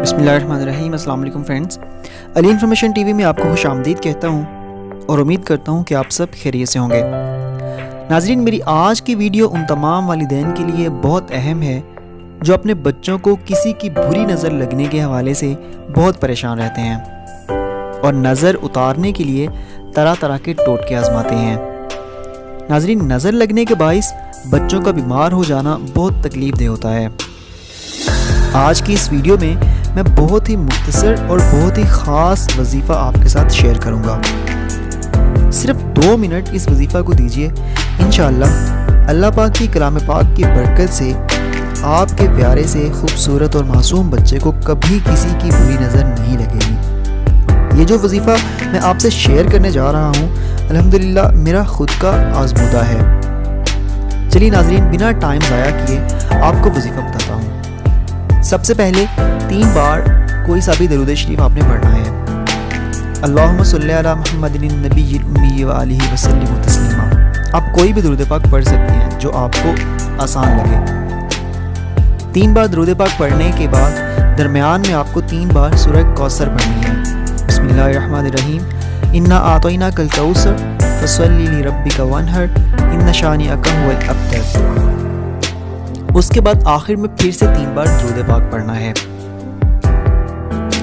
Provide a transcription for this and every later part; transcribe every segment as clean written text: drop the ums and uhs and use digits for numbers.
बिस्मिल्लाहिर्रहमानिर्रहीम। अस्सलाम वालेकुम फ्रेंड्स, अली इन्फॉर्मेशन टीवी में आपको खुश आमदीद कहता हूँ और उम्मीद करता हूँ कि आप सब खैरियत से होंगे। नाज़रीन, मेरी आज की वीडियो उन तमाम वालिदैन के लिए बहुत अहम है जो अपने बच्चों को किसी की बुरी नज़र लगने के हवाले से बहुत परेशान रहते हैं और नज़र उतारने के लिए तरह तरह के टोटके आजमाते हैं। नाज़रीन, नज़र लगने के बाइस बच्चों का बीमार हो जाना बहुत तकलीफ़देह होता है। आज की इस वीडियो में मैं बहुत ही मुख्तसर और बहुत ही ख़ास वजीफ़ा आपके साथ शेयर करूंगा। सिर्फ 2 मिनट इस वजीफ़ा को दीजिए, इंशाअल्लाह अल्लाह पाक की कलाम पाक की बरकत से आपके प्यारे से खूबसूरत और मासूम बच्चे को कभी किसी की बुरी नज़र नहीं लगेगी। ये जो वजीफ़ा मैं आपसे शेयर करने जा रहा हूँ, अल्हम्दुलिल्लाह मेरा खुद का आज़मूदा है। चलिए नाज़रीन, बिना टाइम ज़ाया किए आपको वजीफ़ा बताता हूँ। सबसे पहले 3 बार कोई सा भी दरूद शरीफ आपने पढ़ना है। अल्लाहुम्मा सल्ली अला मुहम्मदिन नबिय्यिल उम्मी व आलिहि वसल्लिम तस्लीमा। आप कोई भी दरूद पाक पढ़ सकते हैं जो आपको आसान लगे। 3 बार दरूद पाक पढ़ने के बाद दरमियान में आपको 3 बार सूरह कौसर पढ़नी है। बिस्मिल्लाहिर्रहमानिर्रहीम। इन्ना आतैना कल कौसर फसल्ली लिरब्बिका वनहर इन्ना शानिअका हुवल अब्तर। उसके बाद आखिर में फिर से 3 बार दरूद पाक पढ़ना है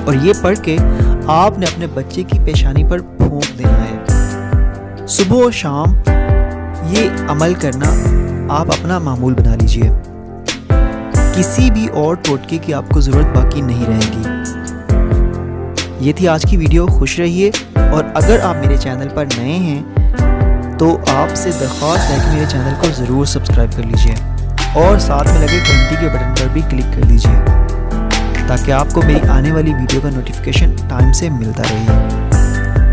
और ये पढ़ के आपने अपने बच्चे की पेशानी पर फूंक देना है। सुबह और शाम ये अमल करना आप अपना मामूल बना लीजिए। किसी भी और टोटके की आपको ज़रूरत बाकी नहीं रहेगी। ये थी आज की वीडियो। खुश रहिए और अगर आप मेरे चैनल पर नए हैं तो आपसे दरख्वास्त है कि मेरे चैनल को ज़रूर सब्सक्राइब कर लीजिए और साथ में लगे घंटी के बटन पर भी क्लिक कर दीजिए ताकि आपको मेरी आने वाली वीडियो का नोटिफिकेशन टाइम से मिलता रहे।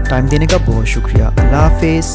टाइम देने का बहुत शुक्रिया। अल्लाह हाफ़िज़।